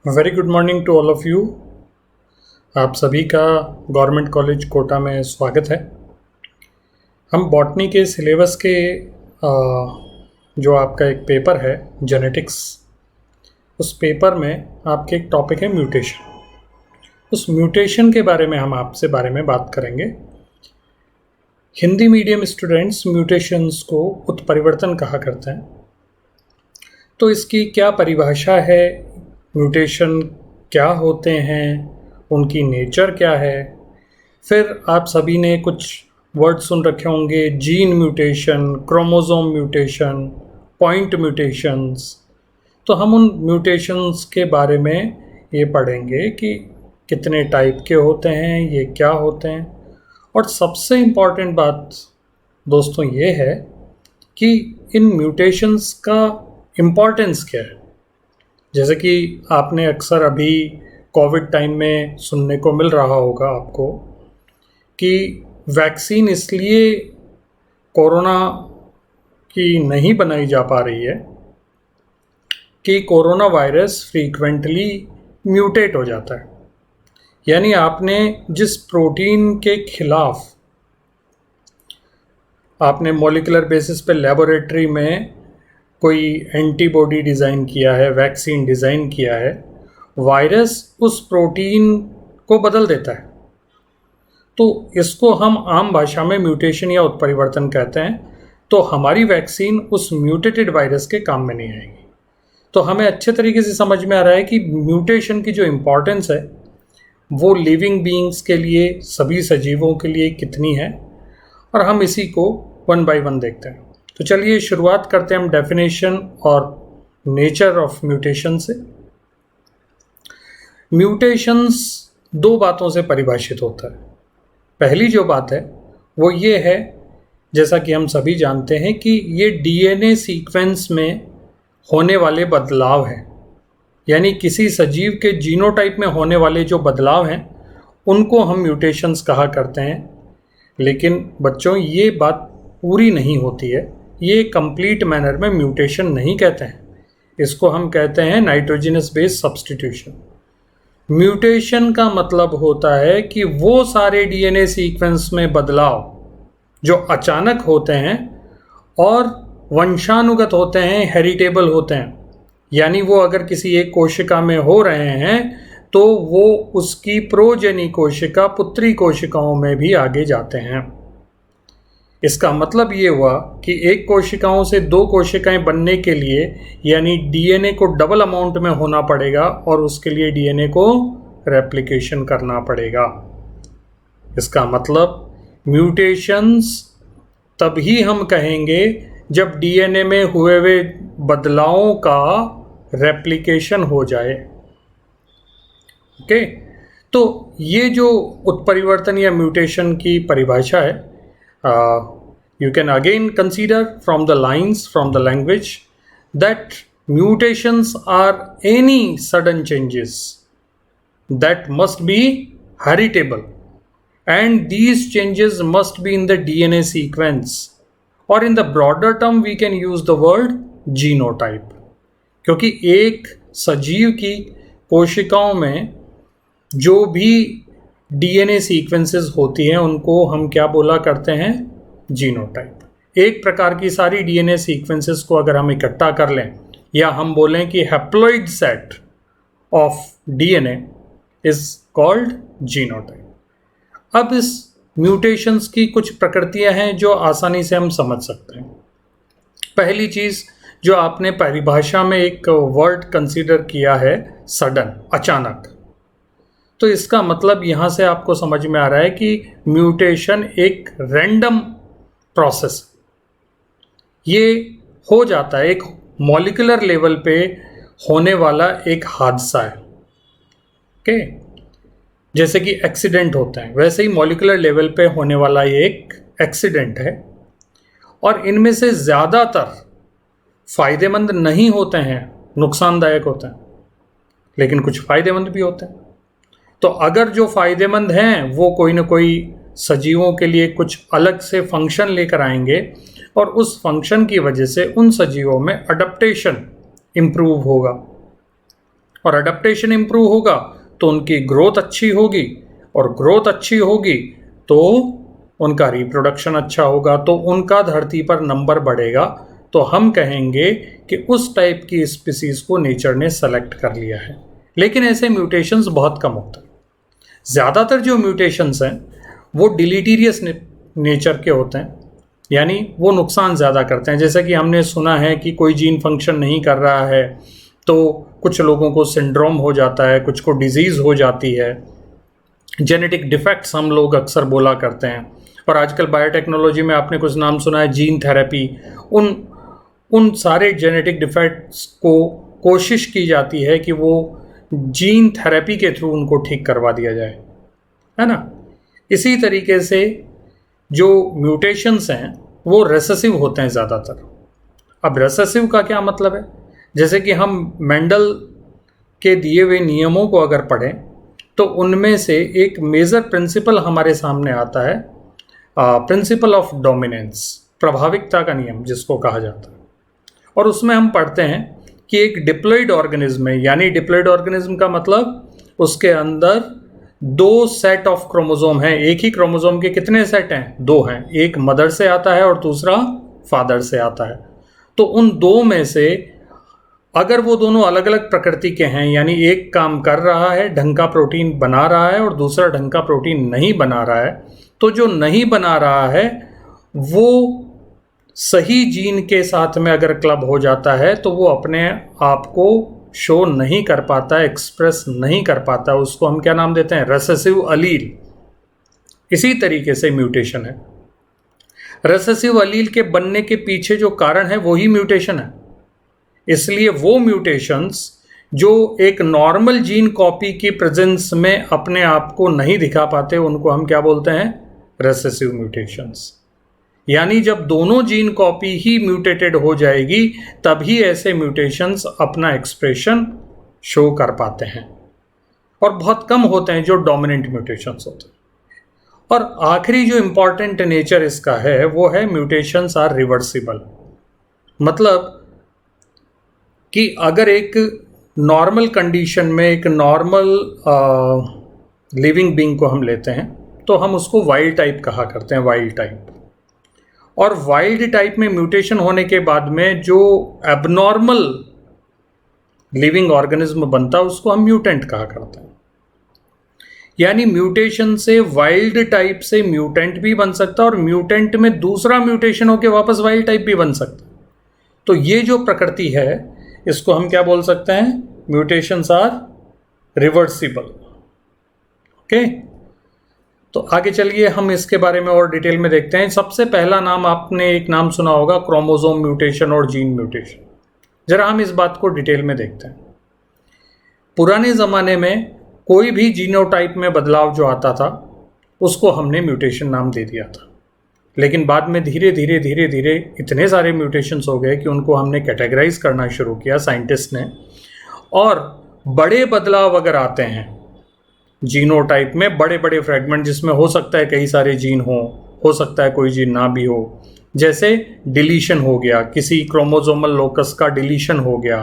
Very good morning to all of you. आप सभी का गवर्नमेंट कॉलेज कोटा में स्वागत है। हम बॉटनी के सिलेबस के जो आपका एक पेपर है जेनेटिक्स, उस पेपर में आपके एक टॉपिक है म्यूटेशन। उस म्यूटेशन के बारे में हम आपसे बात करेंगे। हिंदी मीडियम स्टूडेंट्स म्यूटेशंस को उत्परिवर्तन कहा करते हैं, तो इसकी क्या परिभाषा है, म्यूटेशन क्या होते हैं, उनकी नेचर क्या है। फिर आप सभी ने कुछ वर्ड सुन रखे होंगे, gene mutation, chromosome mutation, point mutations. तो हम उन म्यूटेशंस के बारे में ये पढ़ेंगे कि कितने टाइप के होते हैं, ये क्या होते हैं। और सबसे इम्पॉर्टेंट बात दोस्तों ये है कि इन म्यूटेशंस का इम्पॉर्टेंस क्या है। जैसे कि आपने अक्सर अभी कोविड टाइम में सुनने को मिल रहा होगा आपको कि वैक्सीन इसलिए कोरोना की नहीं बनाई जा पा रही है कि कोरोना वायरस फ्रीक्वेंटली म्यूटेट हो जाता है। यानी आपने जिस प्रोटीन के खिलाफ आपने मॉलिक्यूलर बेसिस पे लेबोरेटरी में कोई एंटीबॉडी डिज़ाइन किया है, वैक्सीन डिज़ाइन किया है, वायरस उस प्रोटीन को बदल देता है। तो इसको हम आम भाषा में म्यूटेशन या उत्परिवर्तन कहते हैं। तो हमारी वैक्सीन उस म्यूटेटेड वायरस के काम में नहीं आएगी। तो हमें अच्छे तरीके से समझ में आ रहा है कि म्यूटेशन की जो इम्पोर्टेंस है वो लिविंग बीइंग्स के लिए, सभी सजीवों के लिए कितनी है, और हम इसी को वन बाय वन देखते हैं। तो चलिए शुरुआत करते हैं हम डेफिनेशन और नेचर ऑफ म्यूटेशन से। म्यूटेशंस दो बातों से परिभाषित होता है। पहली जो बात है वो ये है, जैसा कि हम सभी जानते हैं कि ये डीएनए सीक्वेंस में होने वाले बदलाव हैं। यानी किसी सजीव के जीनोटाइप में होने वाले जो बदलाव हैं उनको हम म्यूटेशंस कहा करते हैं। लेकिन बच्चों ये बात पूरी नहीं होती है, ये कंप्लीट मैनर में म्यूटेशन नहीं कहते हैं, इसको हम कहते हैं नाइट्रोजनस बेस सब्स्टिट्यूशन। म्यूटेशन का मतलब होता है कि वो सारे डीएनए सीक्वेंस में बदलाव जो अचानक होते हैं और वंशानुगत होते हैं, हेरिटेबल होते हैं। यानी वो अगर किसी एक कोशिका में हो रहे हैं तो वो उसकी प्रोजेनी कोशिका, पुत्री कोशिकाओं में भी आगे जाते हैं। इसका मतलब ये हुआ कि एक कोशिकाओं से दो कोशिकाएं बनने के लिए यानी डीएनए को डबल अमाउंट में होना पड़ेगा और उसके लिए डीएनए को रेप्लिकेशन करना पड़ेगा। इसका मतलब म्यूटेशंस तभी हम कहेंगे जब डीएनए में हुए हुए बदलावों का रेप्लिकेशन हो जाए। ओके, तो ये जो उत्परिवर्तन या म्यूटेशन की परिभाषा है, you can again consider from the lines from the language that mutations are any sudden changes that must be heritable, and these changes must be in the DNA sequence, or in the broader term we can use the word genotype। क्योंकि एक सजीव की कोशिकाओं में जो भी DNA sequences होती हैं उनको हम क्या बोला करते हैं, जीनोटाइप। एक प्रकार की सारी डीएनए सीक्वेंसेस को अगर हम इकट्ठा कर लें या हम बोलें कि haploid set of DNA is called genotype. अब इस म्यूटेशंस की कुछ प्रकृतियां हैं जो आसानी से हम समझ सकते हैं। पहली चीज़ जो आपने परिभाषा में एक वर्ड कंसीडर किया है, सडन, अचानक। तो इसका मतलब यहाँ से आपको समझ में आ रहा है कि म्यूटेशन एक रैंडम प्रोसेस, ये हो जाता है, एक मॉलिक्यूलर लेवल पे होने वाला एक हादसा है। ओके, जैसे कि एक्सीडेंट होता है वैसे ही मॉलिक्यूलर लेवल पे होने वाला ये एक एक्सीडेंट है। और इनमें से ज़्यादातर फ़ायदेमंद नहीं होते हैं, नुकसानदायक होते हैं, लेकिन कुछ फ़ायदेमंद भी होते हैं। तो अगर जो फ़ायदेमंद हैं वो कोई ना कोई सजीवों के लिए कुछ अलग से फंक्शन लेकर आएंगे और उस फंक्शन की वजह से उन सजीवों में अडप्टेशन इम्प्रूव होगा। और अडेप्टेशन इंप्रूव होगा तो उनकी ग्रोथ अच्छी होगी, और ग्रोथ अच्छी होगी तो उनका रिप्रोडक्शन अच्छा होगा, तो उनका धरती पर नंबर बढ़ेगा। तो हम कहेंगे कि उस टाइप की स्पीसीज को नेचर ने सेलेक्ट कर लिया है। लेकिन ऐसे म्यूटेशंस बहुत कम होते हैं। ज़्यादातर जो म्यूटेशंस हैं वो डिलीटीरियस नेचर के होते हैं, यानी वो नुकसान ज़्यादा करते हैं। जैसे कि हमने सुना है कि कोई जीन फंक्शन नहीं कर रहा है तो कुछ लोगों को सिंड्रोम हो जाता है, कुछ को डिजीज़ हो जाती है, जेनेटिक डिफेक्ट्स हम लोग अक्सर बोला करते हैं। और आजकल बायोटेक्नोलॉजी में आपने कुछ नाम सुना है, जीन थेरेपी। उन सारे जेनेटिक डिफेक्ट्स को कोशिश की जाती है कि वो जीन थेरेपी के थ्रू उनको ठीक करवा दिया जाए, है ना। इसी तरीके से जो म्यूटेशंस हैं वो रेसेसिव होते हैं ज़्यादातर। अब रेसेसिव का क्या मतलब है? जैसे कि हम मेंडल के दिए हुए नियमों को अगर पढ़ें तो उनमें से एक मेजर प्रिंसिपल हमारे सामने आता है, प्रिंसिपल ऑफ डोमिनेंस, प्रभाविकता का नियम जिसको कहा जाता है। और उसमें हम पढ़ते हैं कि एक डिप्लॉइड ऑर्गेनिज्म है, यानी डिप्लॉइड ऑर्गेनिज्म का मतलब उसके अंदर 2 सेट ऑफ क्रोमोसोम हैं। एक ही क्रोमोसोम के कितने सेट हैं? 2 हैं। एक मदर से आता है और दूसरा फादर से आता है। तो उन 2 में से अगर वो दोनों अलग अलग प्रकृति के हैं, यानी एक काम कर रहा है, ढंग का प्रोटीन बना रहा है, और दूसरा ढंग का प्रोटीन नहीं बना रहा है, तो जो नहीं बना रहा है वो सही जीन के साथ में अगर क्लब हो जाता है तो वो अपने आप को शो नहीं कर पाता है, एक्सप्रेस नहीं कर पाता। उसको हम क्या नाम देते हैं? रेसेसिव अलील। इसी तरीके से म्यूटेशन है। रेसेसिव अलील के बनने के पीछे जो कारण है वही म्यूटेशन है। इसलिए वो म्यूटेशंस जो एक नॉर्मल जीन कॉपी की प्रेजेंस में अपने आप को नहीं दिखा पाते, उनको हम क्या बोलते हैं? Recessive mutations. यानी जब दोनों जीन कॉपी ही म्यूटेटेड हो जाएगी तभी ऐसे म्यूटेशंस अपना एक्सप्रेशन शो कर पाते हैं, और बहुत कम होते हैं जो डोमिनेंट म्यूटेशंस होते हैं। और आखिरी जो इंपॉर्टेंट नेचर इसका है वो है म्यूटेशंस आर रिवर्सिबल। मतलब कि अगर एक नॉर्मल कंडीशन में एक नॉर्मल लिविंग बीइंग को हम लेते हैं तो हम उसको वाइल्ड टाइप कहा करते हैं, वाइल्ड टाइप। और वाइल्ड टाइप में म्यूटेशन होने के बाद में जो एबनॉर्मल लिविंग ऑर्गेनिज्म बनता है उसको हम म्यूटेंट कहा करते हैं। यानी म्यूटेशन से वाइल्ड टाइप से म्यूटेंट भी बन सकता है, और म्यूटेंट में दूसरा म्यूटेशन होकर वापस वाइल्ड टाइप भी बन सकता है। तो ये जो प्रकृति है इसको हम क्या बोल सकते हैं? Mutations are reversible. ओके, तो आगे चलिए हम इसके बारे में और डिटेल में देखते हैं। सबसे पहला नाम आपने एक नाम सुना होगा, क्रोमोसोम म्यूटेशन और जीन म्यूटेशन। जरा हम इस बात को डिटेल में देखते हैं। पुराने ज़माने में कोई भी जीनोटाइप में बदलाव जो आता था उसको हमने म्यूटेशन नाम दे दिया था। लेकिन बाद में धीरे धीरे इतने सारे म्यूटेशंस हो गए कि उनको हमने कैटेगराइज करना शुरू किया साइंटिस्ट ने। और बड़े बदलाव अगर आते हैं जीनोटाइप में, बड़े बड़े फ्रेगमेंट जिसमें हो सकता है कई सारे जीन हो सकता है कोई जीन ना भी हो, जैसे डिलीशन हो गया, किसी क्रोमोसोमल लोकस का डिलीशन हो गया,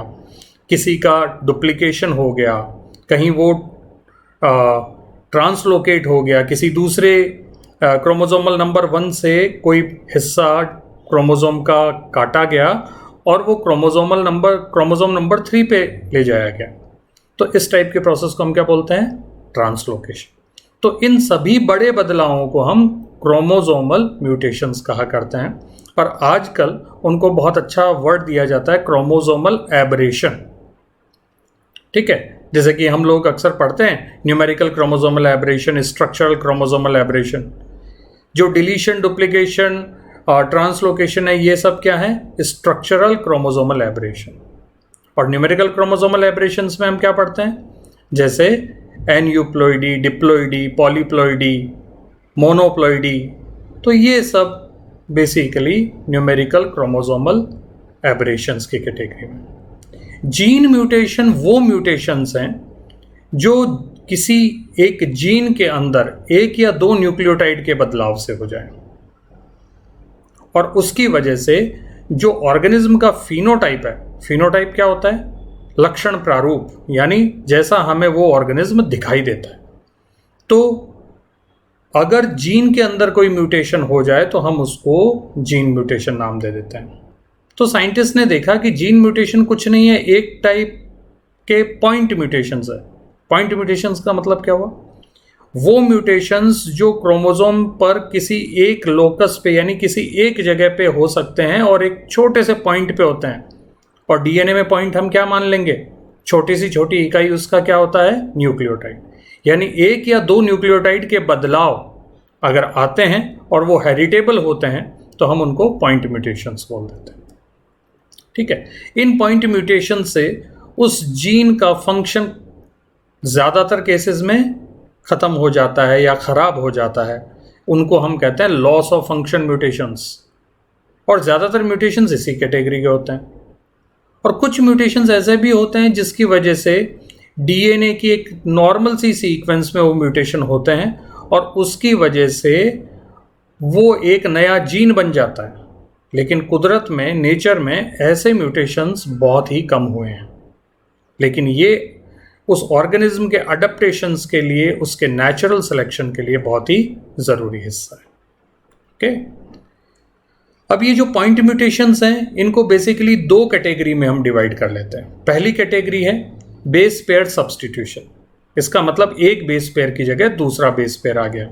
किसी का डुप्लीकेशन हो गया, कहीं वो ट्रांसलोकेट हो गया, किसी दूसरे क्रोमोसोमल नंबर 1 से कोई हिस्सा क्रोमोसोम का काटा गया और वो क्रोमोसोम नंबर 3 पे ले जाया गया। तो इस टाइप के प्रोसेस को हम क्या बोलते हैं? ट्रांसलोकेशन। तो इन सभी बड़े बदलावों को हम क्रोमोसोमल म्यूटेशंस कहा करते हैं, और आजकल उनको बहुत अच्छा वर्ड दिया जाता है, क्रोमोसोमल एबरेशन। ठीक है, जैसे कि हम लोग अक्सर पढ़ते हैं numerical chromosomal aberration, structural chromosomal aberration. जो डिलीशन, डुप्लीकेशन और ट्रांसलोकेशन है, ये सब क्या है? Structural chromosomal aberration. और न्यूमेरिकल क्रोमोसोमल एबरेशंस में हम क्या पढ़ते हैं? जैसे एन्यूप्लॉइडी, डिप्लॉइडी, पॉलीप्लॉइडी, मोनोप्लॉइडी। तो ये सब बेसिकली न्यूमेरिकल क्रोमोसोमल एबरेशंस की कैटेगरी में। जीन म्यूटेशन वो म्यूटेशंस हैं जो किसी एक जीन के अंदर 1 या 2 न्यूक्लियोटाइड के बदलाव से हो जाए, और उसकी वजह से जो ऑर्गेनिज्म का फिनोटाइप है, फिनोटाइप क्या होता है? लक्षण प्रारूप, यानी जैसा हमें वो ऑर्गेनिज्म दिखाई देता है। तो अगर जीन के अंदर कोई म्यूटेशन हो जाए तो हम उसको जीन म्यूटेशन नाम दे देते हैं। तो साइंटिस्ट ने देखा कि जीन म्यूटेशन कुछ नहीं है, एक टाइप के पॉइंट म्यूटेशंस है। पॉइंट म्यूटेशंस का मतलब क्या हुआ? वो म्यूटेशंस जो क्रोमोसोम पर किसी एक लोकस पे यानी किसी एक जगह पे हो सकते हैं और एक छोटे से पॉइंट पे होते हैं। और डीएनए में पॉइंट हम क्या मान लेंगे? छोटी सी छोटी इकाई, उसका क्या होता है? न्यूक्लियोटाइड। यानी एक या दो न्यूक्लियोटाइड के बदलाव अगर आते हैं और वो हेरिटेबल होते हैं तो हम उनको पॉइंट म्यूटेशंस बोल देते हैं। ठीक है, इन पॉइंट म्यूटेशन से उस जीन का फंक्शन ज़्यादातर केसेस में ख़त्म हो जाता है या ख़राब हो जाता है। उनको हम कहते हैं लॉस ऑफ फंक्शन म्यूटेशंस। और ज़्यादातर म्यूटेशंस इसी कैटेगरी के होते हैं। और कुछ म्यूटेशंस ऐसे भी होते हैं जिसकी वजह से डीएनए की एक नॉर्मल सी सीक्वेंस में वो म्यूटेशन होते हैं और उसकी वजह से वो एक नया जीन बन जाता है। लेकिन कुदरत में, नेचर में ऐसे म्यूटेशंस बहुत ही कम हुए हैं। लेकिन ये उस ऑर्गेनिज्म के अडेप्टेशंस के लिए, उसके नेचुरल सिलेक्शन के लिए बहुत ही ज़रूरी हिस्सा है। ओके, अब ये जो पॉइंट म्यूटेशंस हैं, इनको बेसिकली दो कैटेगरी में हम डिवाइड कर लेते हैं। पहली कैटेगरी है बेस पेयर सब्स्टिट्यूशन। इसका मतलब एक बेस पेयर की जगह दूसरा बेस पेयर आ गया,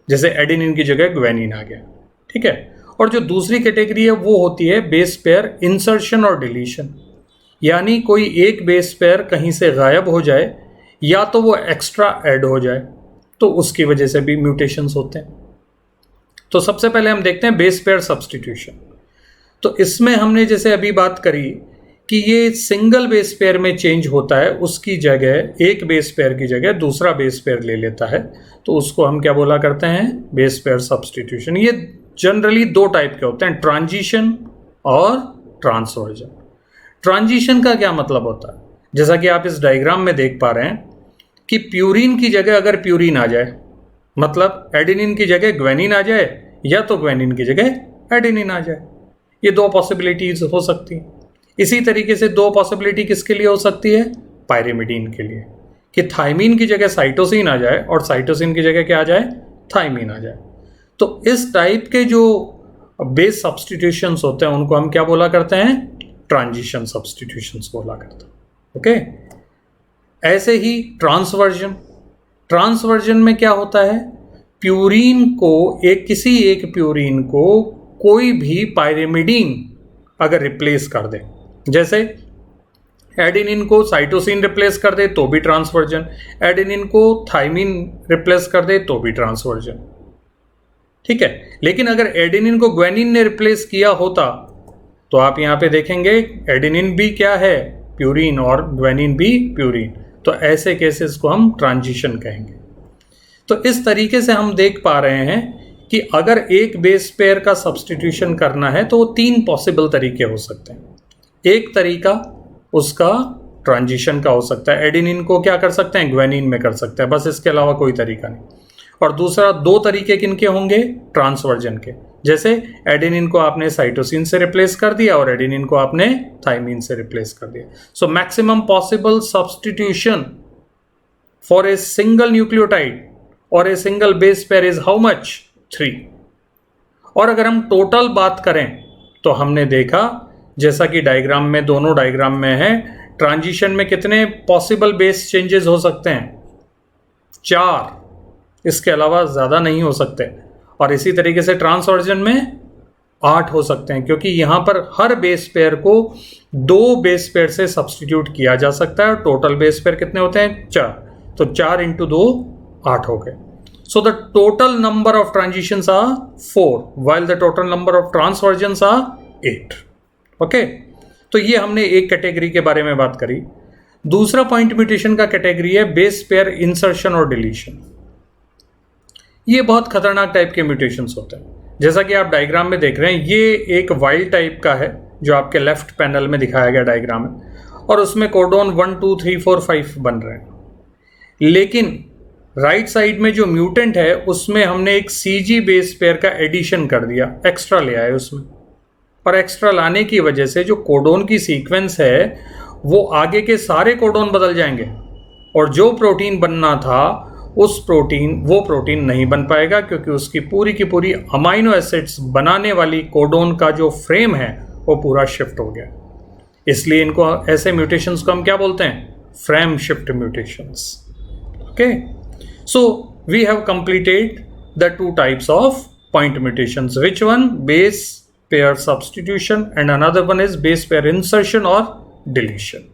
जैसे एडेनिन की जगह ग्वानिन आ गया। ठीक है, और जो दूसरी कैटेगरी है वो होती है बेस पेयर इंसर्शन और डिलीशन। यानी कोई एक बेस पेयर कहीं से गायब हो जाए या तो वो एक्स्ट्रा ऐड हो जाए, तो उसकी वजह से भी म्यूटेशंस होते हैं। तो सबसे पहले हम देखते हैं बेस पेयर सब्स्टिट्यूशन। तो इसमें हमने जैसे अभी बात करी कि ये सिंगल बेस पेयर में चेंज होता है, उसकी जगह एक बेस पेयर की जगह दूसरा बेस पेयर ले लेता है, तो उसको हम क्या बोला करते हैं? Base pair substitution. ये जनरली दो टाइप के होते हैं, ट्रांजिशन और ट्रांसवर्जन। ट्रांजिशन का क्या मतलब होता है? जैसा कि आप इस डायग्राम में देख पा रहे हैं कि प्यूरिन की जगह अगर प्यूरिन आ जाए, मतलब एडेनिन की जगह ग्वानिन आ जाए या तो ग्वानिन की जगह एडेनिन आ जाए, ये दो पॉसिबिलिटीज हो सकती हैं। इसी तरीके से दो पॉसिबिलिटी किसके लिए हो सकती है? पायरिमिडीन के लिए, कि थाइमीन की जगह साइटोसिन आ जाए और साइटोसिन की जगह क्या आ जाए? थाइमीन आ जाए। तो इस टाइप के जो बेस सब्स्टिट्यूशंस होते हैं उनको हम क्या बोला करते हैं? ट्रांजिशन सब्स्टिट्यूशंस बोला करते हैं। ओके, ऐसे ही ट्रांसवर्जन। ट्रांसवर्जन में क्या होता है? प्यूरीन को किसी एक प्यूरीन को कोई भी पायरिमिडीन अगर रिप्लेस कर दे, जैसे एडेनिन को साइटोसिन रिप्लेस कर दे तो भी ट्रांसवर्जन, एडेनिन को थाइमीन रिप्लेस कर दे तो भी ट्रांसवर्जन। ठीक है, लेकिन अगर एडेनिन को ग्वानिन ने रिप्लेस किया होता तो आप यहां पे देखेंगे एडेनिन भी क्या है? प्यूरीन, और ग्वानिन भी प्यूरीन। तो ऐसे केसेस को हम ट्रांजिशन कहेंगे। तो इस तरीके से हम देख पा रहे हैं कि अगर एक बेस पेयर का सब्स्टिट्यूशन करना है तो वो तीन पॉसिबल तरीके हो सकते हैं। एक तरीका उसका ट्रांजिशन का हो सकता है, एडेनिन को क्या कर सकते हैं? ग्वानिन में कर सकते हैं, बस इसके अलावा कोई तरीका नहीं। और दूसरा, दो तरीके किनके होंगे? ट्रांसवर्जन के, जैसे एडेनिन को आपने साइटोसिन से रिप्लेस कर दिया और एडेनिन को आपने थाइमीन से रिप्लेस कर दिया। So maximum possible substitution for a single nucleotide और a single base pair is how much? 3। और अगर हम टोटल बात करें तो हमने देखा, जैसा कि डायग्राम में, दोनों डायग्राम में है, ट्रांजिशन में कितने पॉसिबल बेस चेंजेस हो सकते हैं? 4, इसके अलावा ज़्यादा नहीं हो सकते। और इसी तरीके से ट्रांसवर्जन में 8 हो सकते हैं, क्योंकि यहाँ पर हर बेस पेयर को 2 बेस पेयर से सब्स्टिट्यूट किया जा सकता है। टोटल बेस पेयर कितने होते हैं? 4। तो 4 × 2 8 हो गए। So the total number of transitions are 4, while the total number of transversions are 8. Okay? तो ये हमने एक कैटेगरी के बारे में बात करी। दूसरा पॉइंट म्यूटेशन का कैटेगरी है बेस पेयर इंसर्शन और डिलीशन। ये बहुत खतरनाक टाइप के म्यूटेशंस होते हैं। जैसा कि आप डायग्राम में देख रहे हैं, ये एक वाइल्ड टाइप का है जो आपके लेफ्ट पैनल में दिखाया गया डायग्राम में, और उसमें कोडोन 1 2 3 4 5 बन रहे हैं। लेकिन राइट साइड में जो म्यूटेंट है उसमें हमने एक सीजी बेस पेयर का एडिशन कर दिया, एक्स्ट्रा ले आए उसमें। और एक्स्ट्रा लाने की वजह से जो कोडोन की सीक्वेंस है वो आगे के सारे कोडोन बदल जाएंगे और जो प्रोटीन बनना था वो प्रोटीन नहीं बन पाएगा, क्योंकि उसकी की पूरी अमाइनो एसिड्स बनाने वाली कोडोन का जो फ्रेम है वो पूरा शिफ्ट हो गया। इसलिए इनको, ऐसे म्यूटेशंस को हम क्या बोलते हैं? Frame shift mutations. Okay, so we have completed the 2 types of point mutations. Which one? Base pair substitution, and another one is base pair insertion or deletion.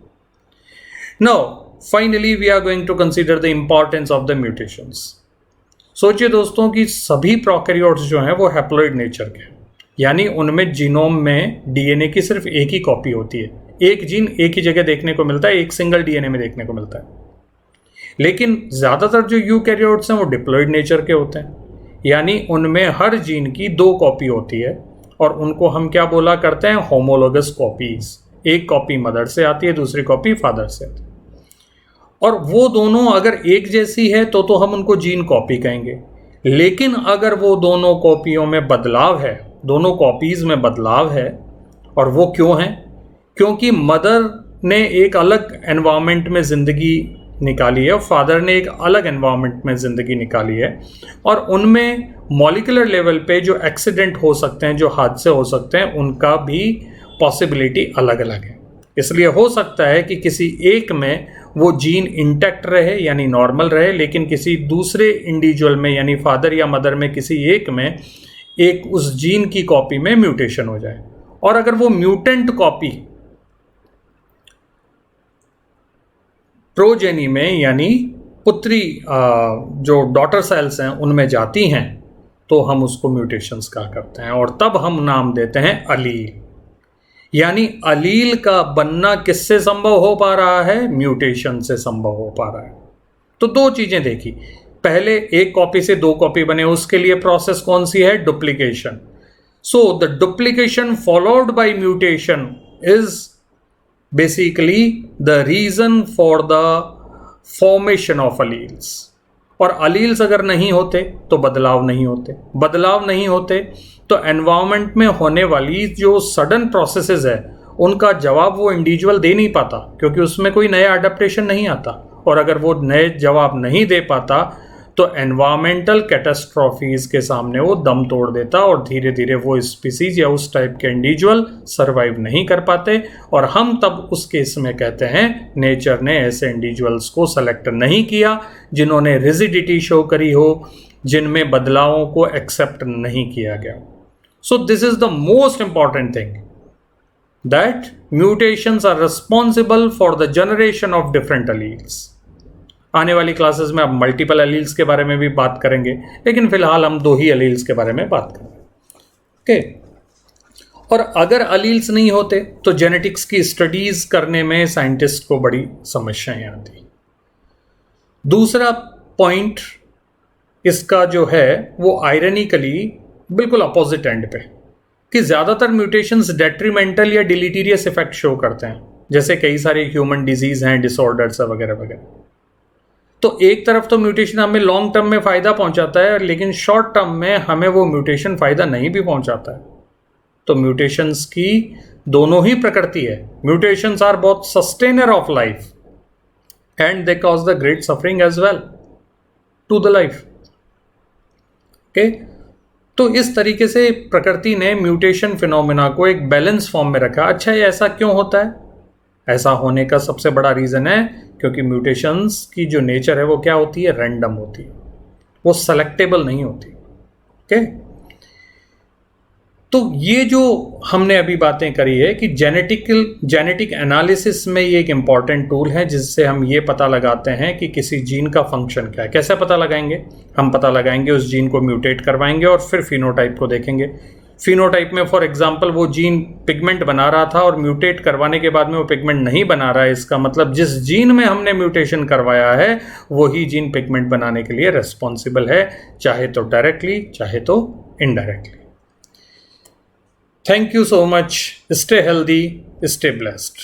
Now finally we are going to consider the importance of the mutations. सोचिए दोस्तों कि सभी prokaryotes जो हैं वो haploid nature के हैं, यानी उनमें जीनोम में डीएनए की सिर्फ एक ही कॉपी होती है। एक जीन एक ही जगह देखने को मिलता है, एक सिंगल डीएनए में देखने को मिलता है। लेकिन ज़्यादातर जो यूकैरियोट्स हैं वो डिप्लॉइड नेचर के होते हैं, यानी उनमें हर जीन की 2 कॉपी होती है और उनको हम क्या बोला करते हैं? Homologous copies. एक कॉपी मदर से आती है, दूसरी कॉपी फादर से आती है, और वो दोनों अगर एक जैसी है तो हम उनको जीन कॉपी कहेंगे। लेकिन अगर वो दोनों कॉपियों में बदलाव है, दोनों कॉपीज में बदलाव है, और वो क्यों है? क्योंकि मदर ने एक अलग एनवायरनमेंट में ज़िंदगी निकाली है और फादर ने एक अलग एनवायरनमेंट में ज़िंदगी निकाली है, और उनमें मॉलिक्यूलर लेवल पे जो एक्सीडेंट हो सकते हैं, जो हादसे हो सकते हैं, उनका भी पॉसिबिलिटी अलग अलग है। इसलिए हो सकता है कि किसी एक में वो जीन इंटैक्ट रहे यानी नॉर्मल रहे, लेकिन किसी दूसरे इंडिविजुअल में यानी फादर या मदर में किसी एक में एक उस जीन की कॉपी में म्यूटेशन हो जाए। और अगर वो म्यूटेंट कॉपी प्रोजेनी में यानी पुत्री जो डॉटर सेल्स हैं उनमें जाती हैं तो हम उसको म्यूटेशंस कहा करते हैं, और तब हम नाम देते हैं अलील। यानी अलील का बनना किससे संभव हो पा रहा है? म्यूटेशन से संभव हो पा रहा है। तो 2 चीजें देखी, पहले एक कॉपी से 2 कॉपी बने, उसके लिए प्रोसेस कौन सी है? Duplication. So the duplication followed by mutation is basically the reason for the formation of alleles. और alleles अगर नहीं होते तो बदलाव नहीं होते, बदलाव नहीं होते तो एनवायरनमेंट में होने वाली जो सडन प्रोसेसेस है उनका जवाब वो इंडिविजुअल दे नहीं पाता, क्योंकि उसमें कोई नया अडेप्टेशन नहीं आता। और अगर वो नए जवाब नहीं दे पाता तो एनवायरमेंटल कैटास्ट्रॉफीज के सामने वो दम तोड़ देता, और धीरे धीरे वो स्पीसीज या उस टाइप के इंडिविजुअल सरवाइव नहीं कर पाते, और हम तब उस केस में कहते हैं नेचर ने ऐसे इंडिविजुअल्स को सेलेक्ट नहीं किया जिन्होंने रिजिडिटी शो करी हो, जिनमें बदलावों को एक्सेप्ट नहीं किया गया। So this is the most important thing, that mutations are responsible for the generation of different alleles. आने वाली क्लासेस में अब मल्टीपल अलील्स के बारे में भी बात करेंगे, लेकिन फिलहाल हम 2 ही अलील्स के बारे में बात करेंगे। ओके, और अगर अलील्स नहीं होते तो जेनेटिक्स की स्टडीज करने में साइंटिस्ट को बड़ी समस्याएं आती। दूसरा पॉइंट इसका जो है वो आयरनिकली बिल्कुल अपोजिट एंड पे, कि ज़्यादातर म्यूटेशंस डेट्रीमेंटल या डिलीटीरियस इफेक्ट शो करते हैं, जैसे कई सारे ह्यूमन डिजीज हैं, डिसऑर्डर्स वगैरह वगैरह। तो एक तरफ तो म्यूटेशन हमें लॉन्ग टर्म में फ़ायदा पहुंचाता है, लेकिन शॉर्ट टर्म में हमें वो म्यूटेशन फ़ायदा नहीं भी पहुंचाता है। तो म्यूटेशंस की दोनों ही प्रकृति है। Mutations are both sustainer of life and they cause the great suffering as well to the life. Okay, तो इस तरीके से प्रकृति ने म्यूटेशन फिनोमेना को एक बैलेंस फॉर्म में रखा। अच्छा, ये ऐसा क्यों होता है? ऐसा होने का सबसे बड़ा रीज़न है क्योंकि म्यूटेशंस की जो नेचर है वो क्या होती है? रैंडम होती है, वो सेलेक्टेबल नहीं होती। ओके, तो ये जो हमने अभी बातें करी है कि जेनेटिक एनालिसिस में ये एक इम्पॉर्टेंट टूल है जिससे हम ये पता लगाते हैं कि किसी जीन का फंक्शन क्या है। कैसे पता लगाएंगे? हम पता लगाएंगे, उस जीन को म्यूटेट करवाएंगे और फिर फिनोटाइप को देखेंगे। फिनोटाइप में फॉर एग्जांपल वो जीन पिगमेंट बना रहा था और म्यूटेट करवाने के बाद में वो पिगमेंट नहीं बना रहा है, इसका मतलब जिस जीन में हमने म्यूटेशन करवाया है वही जीन पिगमेंट बनाने के लिए रिस्पॉन्सिबल है, चाहे तो डायरेक्टली चाहे तो indirectly. Thank you so much. Stay healthy, stay blessed.